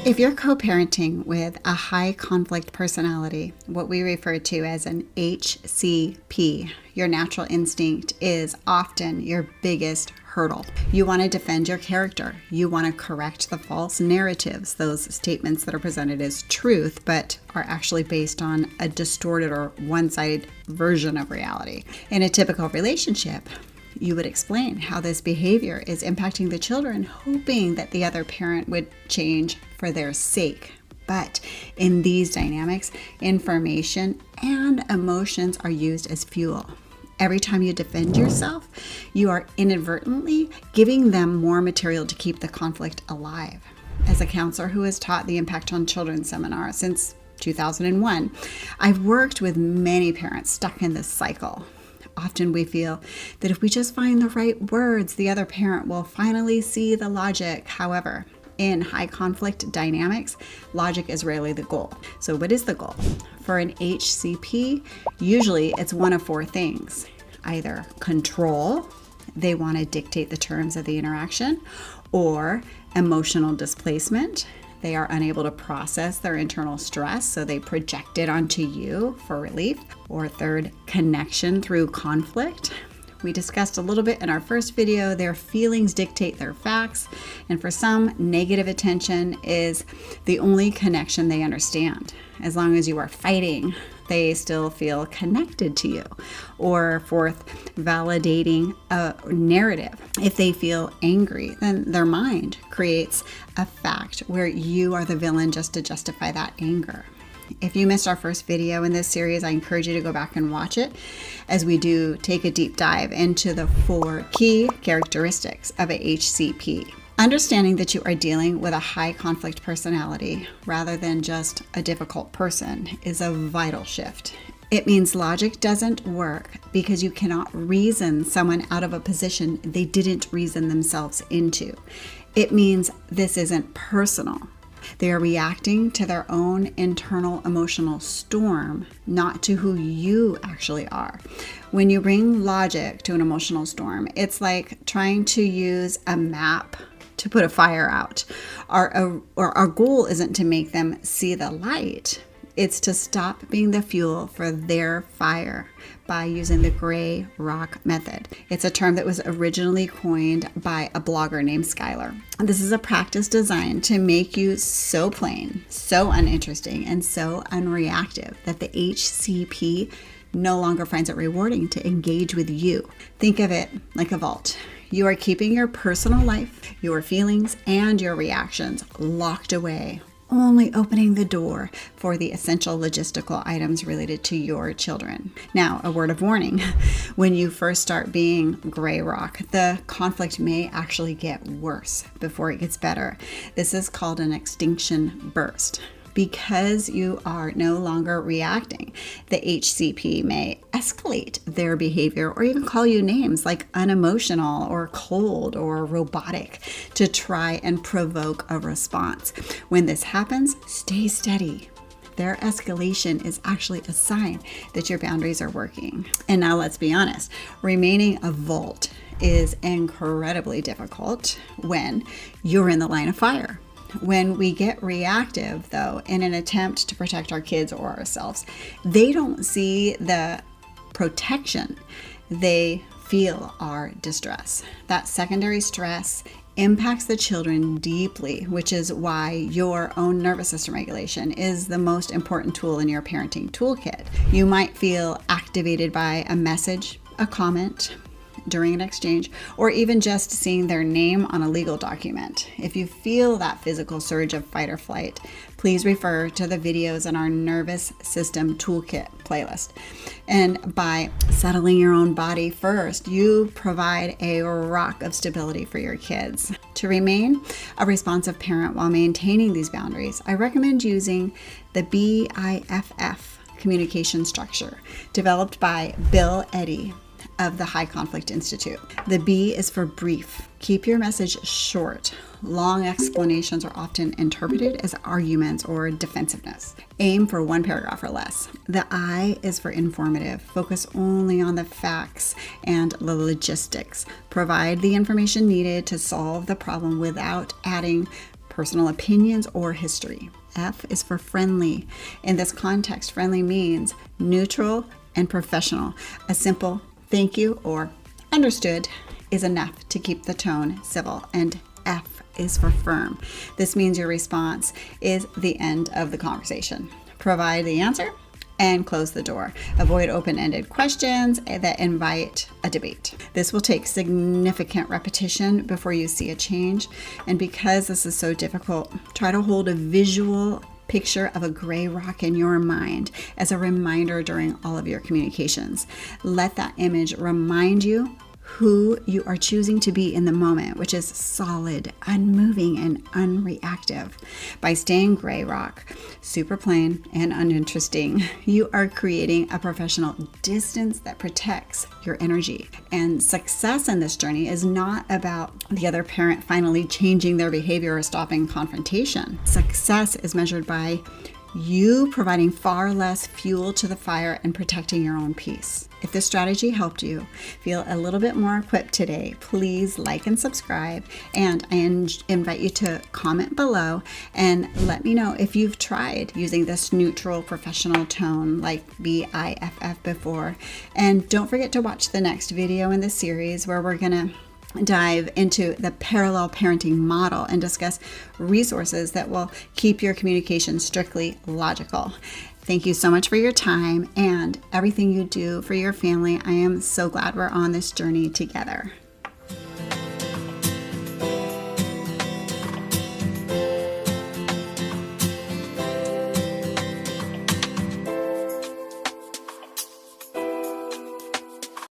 If you're co-parenting with a high conflict personality, what we refer to as an HCP, your natural instinct is often your biggest hurdle. You want to defend your character. You want to correct the false narratives, those statements that are presented as truth, but are actually based on a distorted or one-sided version of reality. In a typical relationship, you would explain how this behavior is impacting the children, hoping that the other parent would change for their sake. But in these dynamics, information and emotions are used as fuel. Every time you defend yourself, you are inadvertently giving them more material to keep the conflict alive. As a counselor who has taught the Impact on Children seminar since 2001, I've worked with many parents stuck in this cycle. Often we feel that if we just find the right words, the other parent will finally see the logic. However, in high conflict dynamics, logic is rarely the goal. So what is the goal? For an HCP, usually it's one of four things. Either control, they want to dictate the terms of the interaction, or emotional displacement. They are unable to process their internal stress, so they project it onto you for relief. Or third, connection through conflict. We discussed a little bit in our first video, their feelings dictate their facts, and for some, negative attention is the only connection they understand. As long as you are fighting, they still feel connected to you. Or fourth, validating a narrative. If they feel angry, then their mind creates a fact where you are the villain just to justify that anger. If you missed our first video in this series, I encourage you to go back and watch it as we do take a deep dive into the 4 key characteristics of a HCP. Understanding that you are dealing with a high conflict personality rather than just a difficult person is a vital shift. It means logic doesn't work because you cannot reason someone out of a position they didn't reason themselves into. It means this isn't personal. They are reacting to their own internal emotional storm, not to who you actually are. When you bring logic to an emotional storm, it's like trying to use a map to put a fire out. Our goal isn't to make them see the light. It's to stop being the fuel for their fire by using the gray rock method. It's a term that was originally coined by a blogger named Skylar. This is a practice designed to make you so plain, so uninteresting, and so unreactive that the HCP no longer finds it rewarding to engage with you. Think of it like a vault. You are keeping your personal life, your feelings, and your reactions locked away, only opening the door for the essential logistical items related to your children. Now, a word of warning, when you first start being gray rock, the conflict may actually get worse before it gets better. This is called an extinction burst. Because you are no longer reacting, the HCP may escalate their behavior or even call you names like unemotional or cold or robotic to try and provoke a response. When this happens, stay steady. Their escalation is actually a sign that your boundaries are working. And now let's be honest, remaining a vault is incredibly difficult when you're in the line of fire. When we get reactive, though, in an attempt to protect our kids or ourselves, they don't see the protection. They feel our distress. That secondary stress impacts the children deeply, which is why your own nervous system regulation is the most important tool in your parenting toolkit. You might feel activated by a message, a comment, during an exchange, or even just seeing their name on a legal document. If you feel that physical surge of fight or flight, please refer to the videos in our nervous system toolkit playlist. And by settling your own body first, you provide a rock of stability for your kids. To remain a responsive parent while maintaining these boundaries, I recommend using the BIFF communication structure developed by Bill Eddy of the High Conflict Institute. The B is for brief. Keep your message short. Long explanations are often interpreted as arguments or defensiveness. Aim for 1 paragraph or less. The I is for informative. Focus only on the facts and the logistics. Provide the information needed to solve the problem without adding personal opinions, or history. F is for friendly. In this context, friendly means neutral and professional. A simple thank you or understood is enough to keep the tone civil. And F is for firm. This means your response is the end of the conversation. Provide the answer and close the door. Avoid open-ended questions that invite a debate. This will take significant repetition before you see a change. And because this is so difficult, try to hold a visual picture of a gray rock in your mind as a reminder during all of your communications. Let that image remind you who you are choosing to be in the moment, which is solid, unmoving, and unreactive. By staying gray rock, super plain, and uninteresting, you are creating a professional distance that protects your energy. And success in this journey is not about the other parent finally changing their behavior or stopping confrontation. Success is measured by you providing far less fuel to the fire and protecting your own peace. If this strategy helped you feel a little bit more equipped today, please like and subscribe. And I invite you to comment below and let me know if you've tried using this neutral professional tone like BIFF before. And don't forget to watch the next video in the series where we're going to dive into the parallel parenting model and discuss resources that will keep your communication strictly logical. Thank you so much for your time and everything you do for your family. I am so glad we're on this journey together.